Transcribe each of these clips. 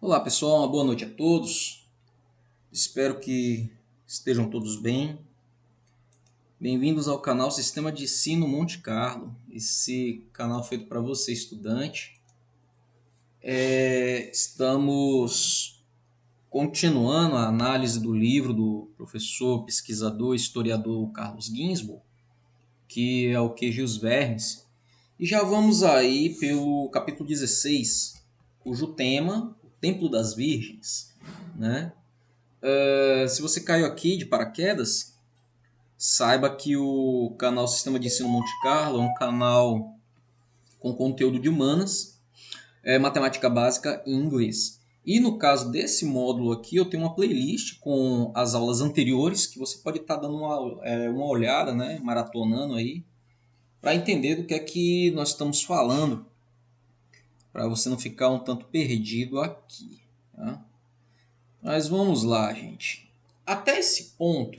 Olá pessoal, uma boa noite a todos. Espero que estejam todos bem. Bem-vindos ao canal Sistema de Ensino Monte Carlo, esse canal feito para você, estudante. Estamos continuando a análise do livro do professor, pesquisador e historiador Carlos Ginzburg, que é o QG os Vermes. E já vamos aí pelo capítulo 16, cujo tema, o Templo das Virgens, né? Se você caiu aqui de paraquedas, saiba que o canal Sistema de Ensino Monte Carlo é um canal com conteúdo de humanas, matemática básica e inglês. E no caso desse módulo aqui, eu tenho uma playlist com as aulas anteriores que você pode estar dando uma olhada, né, maratonando aí, para entender do que é que nós estamos falando, para você não ficar um tanto perdido aqui. Tá? Mas vamos lá, gente. Até esse ponto,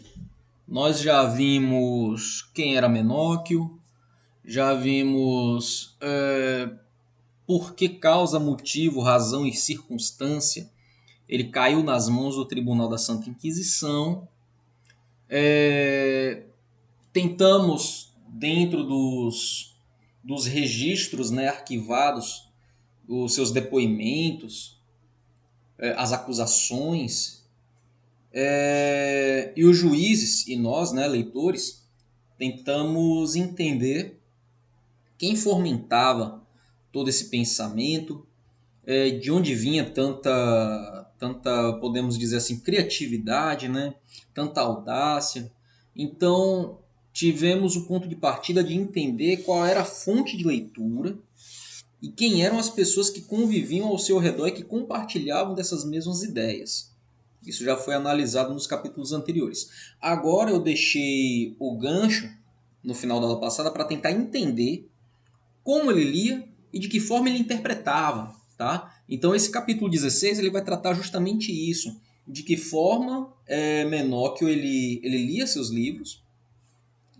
nós já vimos quem era Menóquio, já vimos por que causa, motivo, razão e circunstância ele caiu nas mãos do Tribunal da Santa Inquisição. Tentamos, dentro dos registros, né, arquivados, os seus depoimentos, as acusações, e os juízes e nós, né, leitores, tentamos entender quem fomentava todo esse pensamento, de onde vinha tanta, podemos dizer assim, criatividade, né? Tanta audácia. Então, tivemos o ponto de partida de entender qual era a fonte de leitura e quem eram as pessoas que conviviam ao seu redor e que compartilhavam dessas mesmas ideias. Isso já foi analisado nos capítulos anteriores. Agora eu deixei o gancho no final da aula passada para tentar entender como ele lia e de que forma ele interpretava, tá? Então esse capítulo 16 ele vai tratar justamente isso, de que forma Menóquio ele lia seus livros,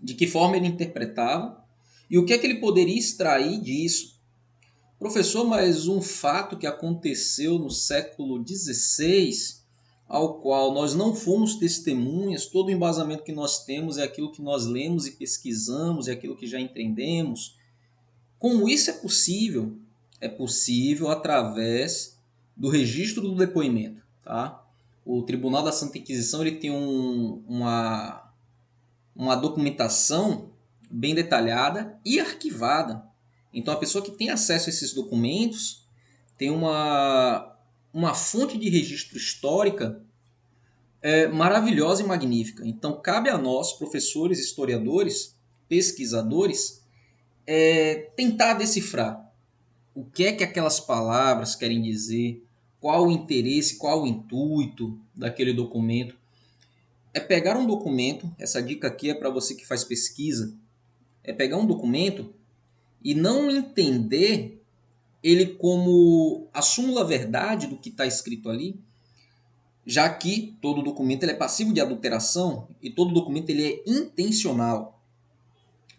de que forma ele interpretava e o que é que ele poderia extrair disso. Professor, mas um fato que aconteceu no século XVI, ao qual nós não fomos testemunhas, todo o embasamento que nós temos é aquilo que nós lemos e pesquisamos, é aquilo que já entendemos. Como isso é possível? É possível através do registro do depoimento. Tá? O Tribunal da Santa Inquisição ele tem uma documentação bem detalhada e arquivada. Então a pessoa que tem acesso a esses documentos tem uma fonte de registro histórica maravilhosa e magnífica. Então cabe a nós, professores, historiadores, pesquisadores, tentar decifrar o que é que aquelas palavras querem dizer, qual o interesse, qual o intuito daquele documento. É pegar um documento, essa dica aqui é para você que faz pesquisa, é pegar um documento e não entender ele como a súmula verdade do que está escrito ali, já que todo documento ele é passivo de adulteração e todo documento ele é intencional.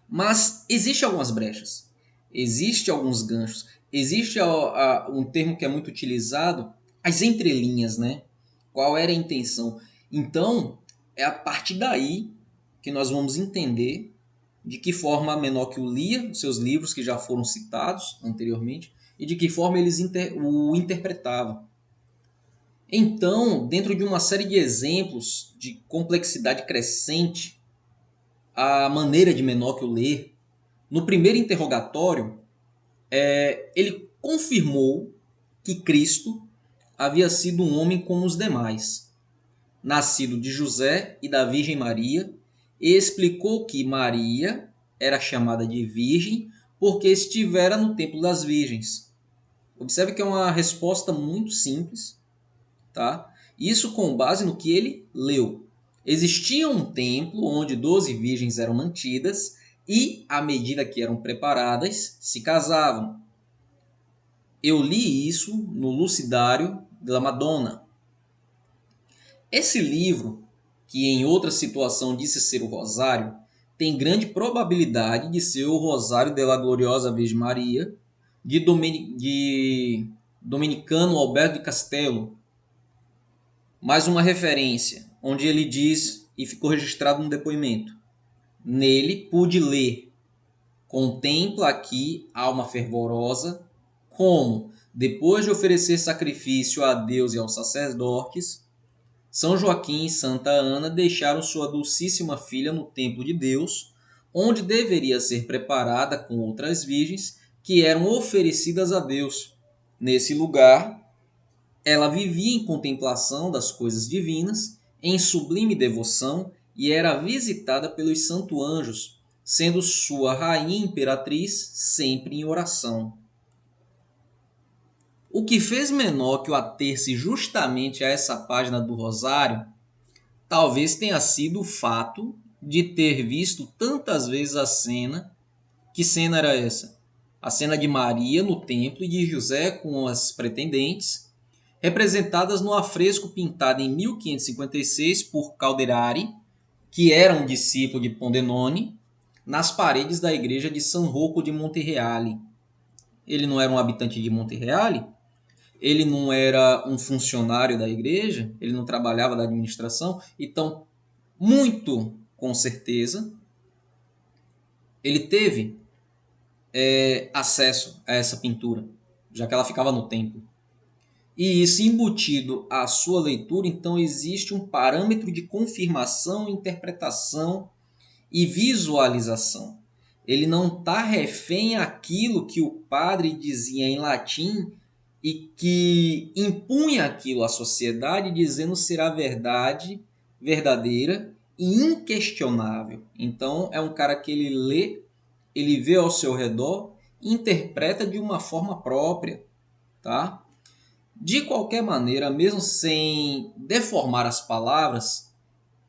Mas existe algumas brechas, existe alguns ganchos, existe um termo que é muito utilizado, as entrelinhas, né? Qual era a intenção? Então, é a partir daí que nós vamos entender de que forma Menóquio lia os seus livros que já foram citados anteriormente e de que forma eles o interpretavam. Então, dentro de uma série de exemplos de complexidade crescente, a maneira de Menóquio ler, no primeiro interrogatório, ele confirmou que Cristo havia sido um homem como os demais, nascido de José e da Virgem Maria, e explicou que Maria era chamada de Virgem porque estivera no Templo das Virgens. Observe que é uma resposta muito simples, tá? Isso com base no que ele leu. Existia um templo onde 12 virgens eram mantidas e, à medida que eram preparadas, se casavam. Eu li isso no Lucidário da Madonna. Esse livro, que em outra situação disse ser o Rosário, tem grande probabilidade de ser o Rosário de la Gloriosa Virgem Maria, de dominicano Alberto de Castello, mais uma referência, onde ele diz, e ficou registrado no depoimento: nele pude ler, contempla aqui, alma fervorosa, como, depois de oferecer sacrifício a Deus e aos sacerdotes, São Joaquim e Santa Ana deixaram sua dulcíssima filha no templo de Deus, onde deveria ser preparada com outras virgens que eram oferecidas a Deus. Nesse lugar, ela vivia em contemplação das coisas divinas, em sublime devoção, e era visitada pelos santos anjos, sendo sua rainha imperatriz sempre em oração. O que fez Menóquio ater-se justamente a essa página do Rosário talvez tenha sido o fato de ter visto tantas vezes a cena. Que cena era essa? A cena de Maria no templo e de José com as pretendentes, representadas no afresco pintado em 1556 por Calderari, que era um discípulo de Pondenone, nas paredes da igreja de San Rocco di Montereale. Ele não era um habitante de Montereale? Ele não era um funcionário da igreja? Ele não trabalhava da administração? Então, muito com certeza, ele teve acesso a essa pintura, já que ela ficava no templo. E isso embutido à sua leitura, então existe um parâmetro de confirmação, interpretação e visualização. Ele não está refém àquilo que o padre dizia em latim e que impunha aquilo à sociedade, dizendo ser a verdade verdadeira e inquestionável. Então é um cara que ele lê, ele vê ao seu redor e interpreta de uma forma própria, tá? De qualquer maneira, mesmo sem deformar as palavras,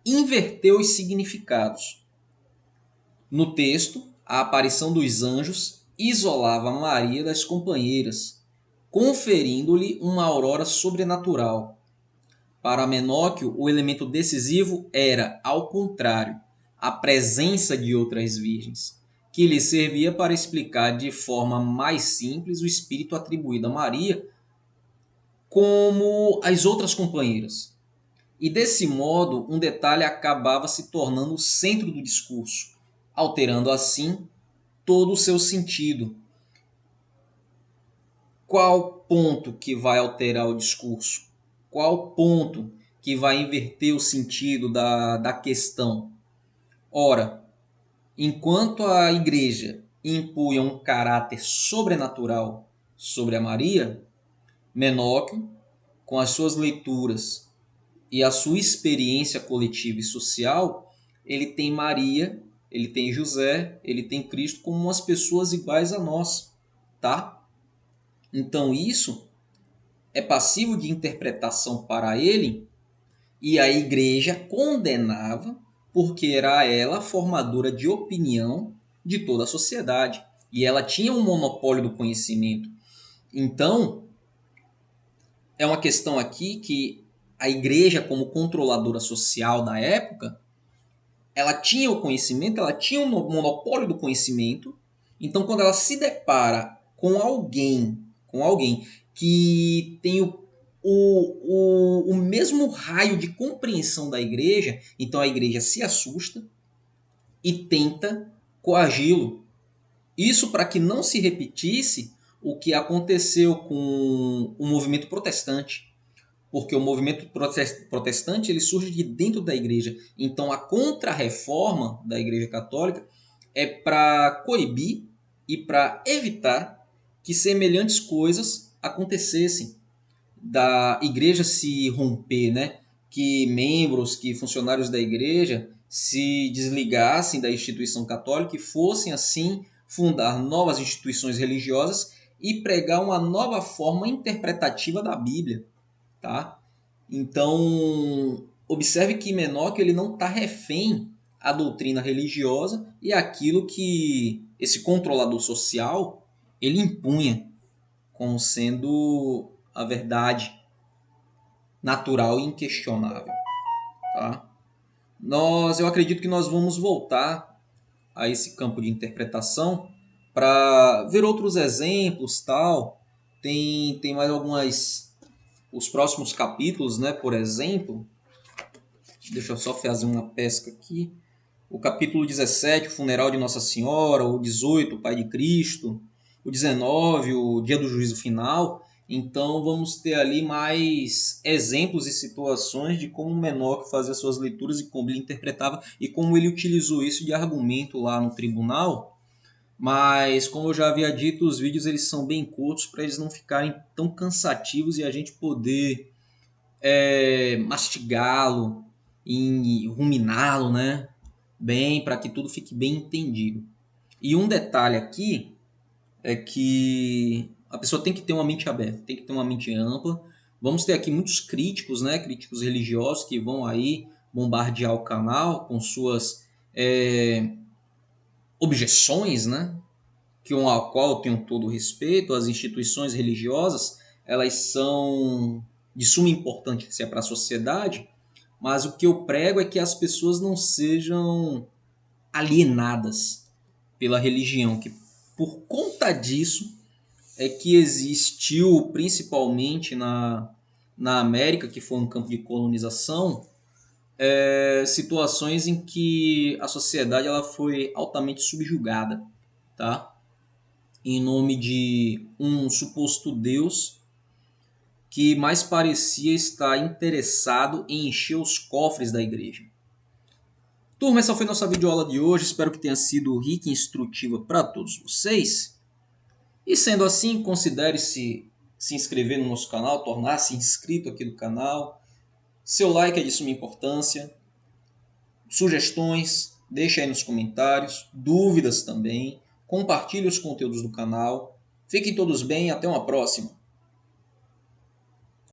inverteu os significados. No texto, a aparição dos anjos isolava Maria das companheiras, conferindo-lhe uma aurora sobrenatural. Para Menóquio, o elemento decisivo era, ao contrário, a presença de outras virgens, que lhe servia para explicar de forma mais simples o espírito atribuído a Maria como as outras companheiras. E desse modo, um detalhe acabava se tornando o centro do discurso, alterando assim todo o seu sentido. Qual ponto que vai alterar o discurso? Qual ponto que vai inverter o sentido da questão? Ora, enquanto a igreja impunha um caráter sobrenatural sobre a Maria, Menóquio, com as suas leituras e a sua experiência coletiva e social, ele tem Maria, ele tem José, ele tem Cristo como umas pessoas iguais a nós, tá? Então isso é passível de interpretação para ele, e a igreja condenava porque era ela a formadora de opinião de toda a sociedade e ela tinha um monopólio do conhecimento. Então, é uma questão aqui que a igreja, como controladora social da época, ela tinha o conhecimento, ela tinha um monopólio do conhecimento. Então, quando ela se depara com alguém que tem o mesmo raio de compreensão da igreja, então a igreja se assusta e tenta coagi-lo. Isso para que não se repetisse o que aconteceu com o movimento protestante. Porque o movimento protestante ele surge de dentro da igreja. Então a contra-reforma da igreja católica é para coibir e para evitar que semelhantes coisas acontecessem. Da igreja se romper, né? Que membros, que funcionários da igreja se desligassem da instituição católica e fossem assim fundar novas instituições religiosas e pregar uma nova forma interpretativa da Bíblia. Tá? Então, observe que Menóquio ele não está refém à doutrina religiosa e àquilo que esse controlador social ele impunha como sendo a verdade natural e inquestionável. Tá? Eu acredito que nós vamos voltar a esse campo de interpretação para ver outros exemplos, tal, tem mais algumas... Os próximos capítulos, né? Por exemplo, deixa eu só fazer uma pesca aqui. O capítulo 17, o funeral de Nossa Senhora, o 18, o Pai de Cristo, o 19, o dia do juízo final. Então vamos ter ali mais exemplos e situações de como o menor fazia suas leituras e como ele interpretava e como ele utilizou isso de argumento lá no tribunal. Mas como eu já havia dito, os vídeos eles são bem curtos para eles não ficarem tão cansativos e a gente poder mastigá-lo e ruminá-lo, né? Bem, para que tudo fique bem entendido. E um detalhe aqui é que a pessoa tem que ter uma mente aberta, tem que ter uma mente ampla. Vamos ter aqui muitos críticos, né? Críticos religiosos que vão aí bombardear o canal com suas objeções, né? Com a qual eu tenho todo o respeito. As instituições religiosas, elas são de suma importância para a sociedade, mas o que eu prego é que as pessoas não sejam alienadas pela religião, que por conta disso é que existiu, principalmente na América, que foi um campo de colonização, situações em que a sociedade ela foi altamente subjugada, tá? Em nome de um suposto Deus que mais parecia estar interessado em encher os cofres da igreja. Turma, essa foi nossa videoaula de hoje. Espero que tenha sido rica e instrutiva para todos vocês. E sendo assim, considere-se se inscrever no nosso canal, tornar-se inscrito aqui no canal. Seu like é de suma importância. Sugestões, deixe aí nos comentários. Dúvidas também. Compartilhe os conteúdos do canal. Fiquem todos bem e até uma próxima.